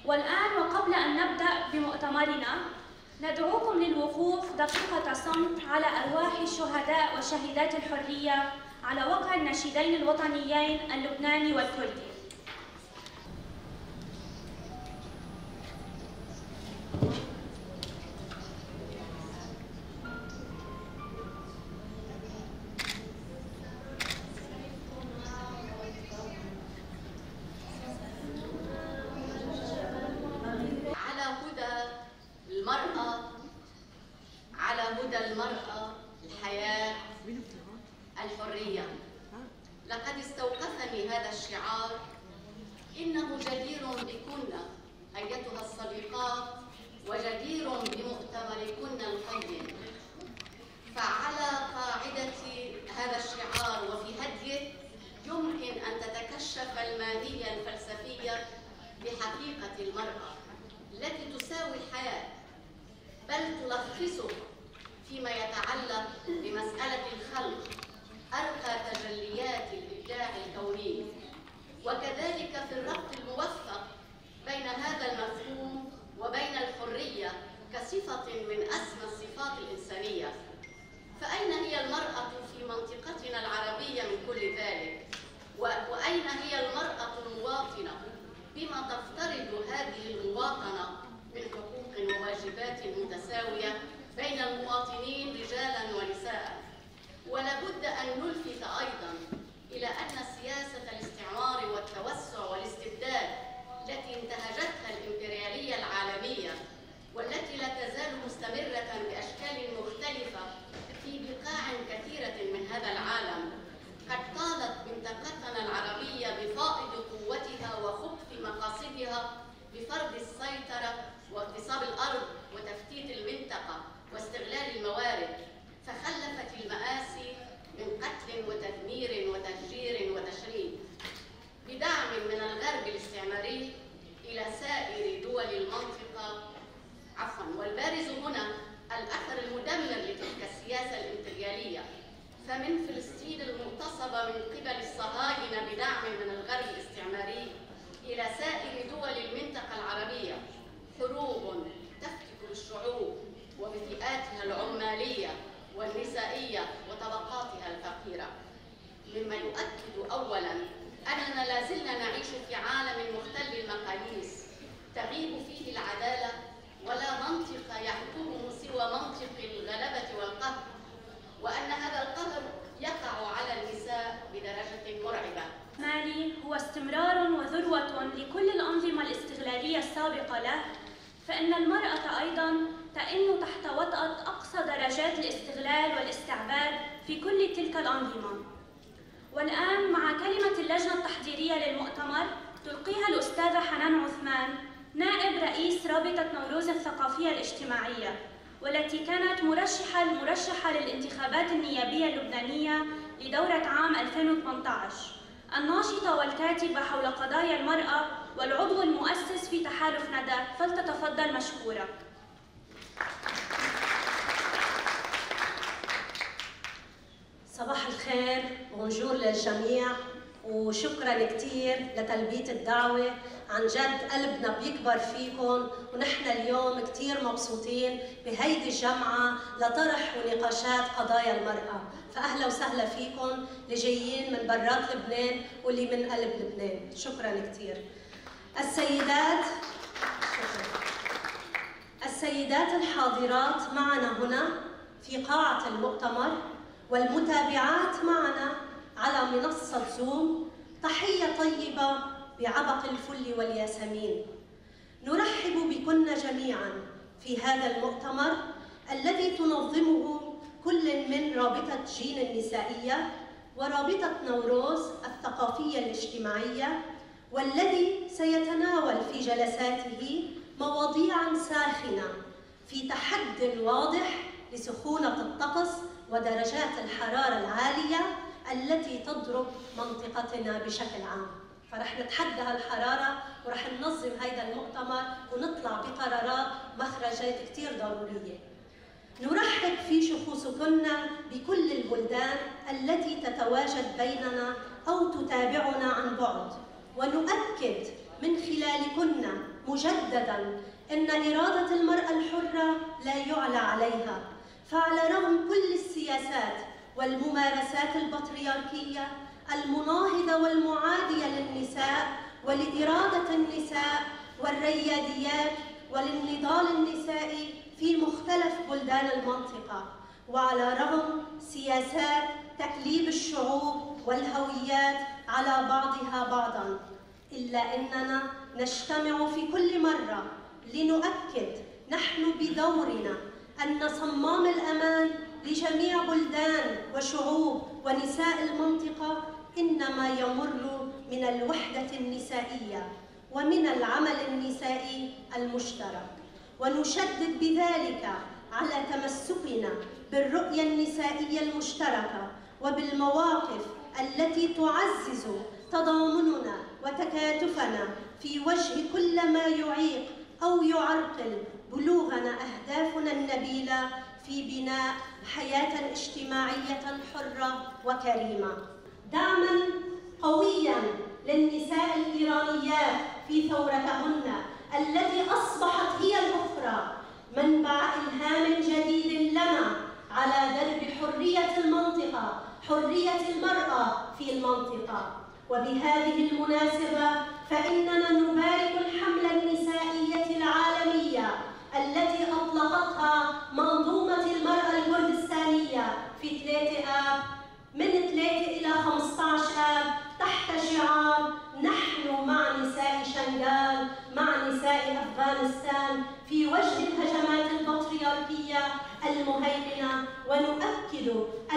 والآن وقبل أن نبدأ بمؤتمرنا ندعوكم للوقوف دقيقة صمت على أرواح الشهداء وشهيدات الحرية على وقع النشيدين الوطنيين اللبناني والكردي. المرأة، الحياة، الحرية. لقد استوقفني هذا الشعار: إنه جدير بكن أيتها الصديقات وجدير بمؤتمركن القيم. فعلى قاعدة هذا الشعار وفي هديه يمكن أن تتكشف الماهية الفلسفية بحقيقة المرأة التي تساوي الحياة، بل تلخصه فيما يتعلق بمسألة الخلق، أرقى تجليات الإبداع الكوني، وكذلك في الربط الموفق بين هذا المفهوم وبين الحرية كصفة من أسمى الصفات الإنسانية. فأين هي المرأة في منطقتنا العربية من كل ذلك؟ وأين هي المرأة المواطنة بما تفترض هذه المواطنة من حقوق وواجبات متساوية بين المواطنين رجالا ونساء؟ ولابد أن نلفت أيضا إلى أن سياسة الاستعمار والتوسع والاستبداد التي انتهجتها الإمبريالية العالمية والتي لا تزال مستمرة بأشكال مختلفة في بقاع كثيرة من هذا العالم قد طالت منطقتنا العربية بفائض قوتها وخبث مقاصدها بفرض السيطرة واغتصاب الأرض وتفتيت المنطقة واستغلال الموارد، فخلفت المآسي من قتل وتدمير وتفجير وتشريد بدعم من الغرب الاستعماري إلى سائر دول المنطقة. والبارز هنا الأثر المدمر لتلك السياسة الإمبريالية، فمن فلسطين المغتصبة من قبل الصهاينة بدعم من الغرب الاستعماري إلى سائر دول المنطقة العربية حروب تفتك الشعوب وبفئاتها العمالية والنسائية وطبقاتها الفقيرة، مما يؤكد أولاً أننا لازلنا نعيش في عالم مختل المقاييس تغيب فيه العدالة، ولا منطق يحكمه سوى منطق الغلبة والقهر، وأن هذا القهر يقع على النساء بدرجة مرعبة. مالي هو استمرار وذروة لكل الأنظمة الاستغلالية السابقة له، فإن المرأة أيضاً تئن تحت وطأة أقصى درجات الاستغلال والاستعباد في كل تلك الأنظمة. والآن مع كلمة اللجنة التحضيرية للمؤتمر تلقيها الأستاذة حنان عثمان، نائب رئيس رابطة نوروز الثقافية الاجتماعية، والتي كانت مرشحة للانتخابات النيابية اللبنانية لدورة عام 2018، الناشطة والكاتبة حول قضايا المرأة والعضو المؤسس في تحالف ندى، فلتتفضل مشكورة. صباح الخير، بونجور للجميع، وشكرا كثير لتلبية الدعوة. عن جد قلبنا بيكبر فيكم، ونحن اليوم كثير مبسوطين بهيدي الجمعة لطرح ونقاشات قضايا المرأة. فأهلا وسهلا فيكم اللي جايين من برات لبنان واللي من قلب لبنان. شكرا كثير. السيدات الحاضرات معنا هنا في قاعة المؤتمر، والمتابعات معنا على منصة زوم، تحية طيبة بعبق الفل والياسمين. نرحب بكن جميعا في هذا المؤتمر الذي تنظمه كل من رابطة جين النسائية ورابطة نوروز الثقافية الاجتماعية، والذي سيتناول في جلساته مواضيعا ساخنة في تحد واضح لسخونة الطقس ودرجات الحرارة العالية التي تضرب منطقتنا بشكل عام. فرح نتحدى هالحرارة ورح ننظم هذا المؤتمر ونطلع بقرارات مخرجات كتير ضرورية. نرحب في شخوصكن بكل البلدان التي تتواجد بيننا أو تتابعنا عن بعد، ونؤكد من خلالكن مجدداً أن إرادة المرأة الحرة لا يعلى عليها، فعلى رغم كل السياسات والممارسات البطريركية المناهضة والمعادية للنساء ولإرادة النساء والرياديات وللنضال النسائي في مختلف بلدان المنطقة، وعلى رغم سياسات تأليب الشعوب والهويات على بعضها بعضاً، إلا أننا نجتمع في كل مرة لنؤكد نحن بدورنا أن صمام الأمان لجميع بلدان وشعوب ونساء المنطقة إنما يمر من الوحدة النسائية ومن العمل النسائي المشترك، ونشدد بذلك على تمسكنا بالرؤية النسائية المشتركة وبالمواقف التي تعزز تضامننا وتكاتفنا في وجه كل ما يعيق أو يعرقل بلوغنا أهدافنا النبيلة في بناء حياة اجتماعية حرة وكريمة. دعماً قوياً للنساء الإيرانيات في ثورتهن التي أصبحت هي الأخرى منبع إلهام جديد لنا على درب حرية المنطقة، حرية المرأة في المنطقة. وبهذه المناسبة فإننا نبارك الحملة النسائية العالمية التي أطلقتها منظومة المرأة الكردستانية في 3 آب من 3 إلى 15 آب تحت شعار نحن مع نساء شنغال، مع نساء أفغانستان في وجه الهجمات البطريركية المهيمنة، ونؤكد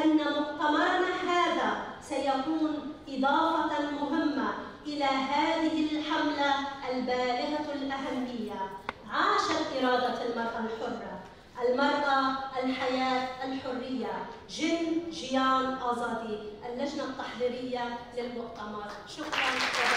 أن مؤتمرنا هذا سيكون إضافة مهمة إلى هذه الحملة البالغة الأهمية. عاشت إرادة المرأة الحرة، المرأة، الحياة، الحرية. جن جيان آزادي، اللجنة التحضيرية للمؤتمر. شكراً.